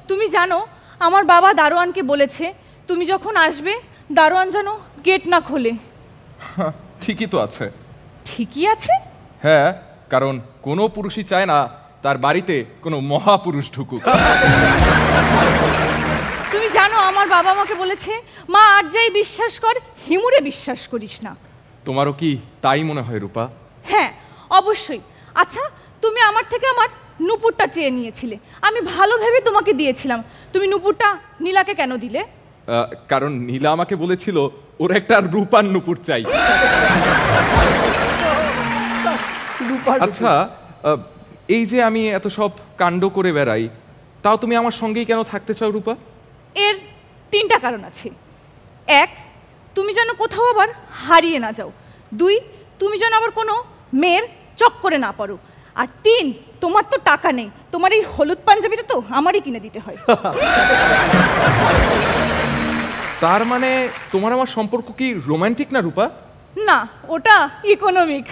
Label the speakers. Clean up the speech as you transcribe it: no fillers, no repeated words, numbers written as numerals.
Speaker 1: তুমি জানো আমার বাবা দারোয়ানকে বলেছে তুমি যখন আসবে দারোয়ান যেন গেট না খোলে।
Speaker 2: ঠিকই তো আছে।
Speaker 1: ঠিকই আছে?
Speaker 2: হ্যাঁ, কারণ কোনো পুরুষই চায় না তার বাড়িতে কোনো মহাপুরুষ ঢুকুক।
Speaker 1: তুমি জানো আমার বাবা আমাকে বলেছে মা আর যাই বিশ্বাস কর, হিমুরে বিশ্বাস করিস না।
Speaker 2: তোমারও কি তাই মনে হয় রূপা?
Speaker 1: হ্যাঁ অবশ্যই। আচ্ছা তুমি আমার থেকে আমার নুপুরটা চেয়ে নিয়েছিলে, আমি ভালো ভেবে তোমাকে দিয়েছিলাম, তুমি নুপুরটা নীলাকে কেন দিলে?
Speaker 2: কারণ নীলা আমাকে বলেছিল ওর একটা রূপার নুপুর চাই। আচ্ছা, এই যে আমি এত সব কাণ্ড করে বেড়াই, তাও তুমি আমার সঙ্গেই কেন থাকতে চাও রূপা?
Speaker 1: এর তিনটা কারণ আছে। এক, তুমি যেন কোথাও আবার হারিয়ে না যাও। দুই, তুমি যেন আবার কোনো মেয়ের চক্করে না পড়ো। আর তিন, তোমার তো টাকা নেই, তোমার এই হলুদ পাঞ্জাবিটা তো আমারই কিনে দিতে হয়।
Speaker 2: তার মানে তোমার আমার সম্পর্ক কি রোমান্টিক না রূপা?
Speaker 1: না, ওটা ইকোনমিক।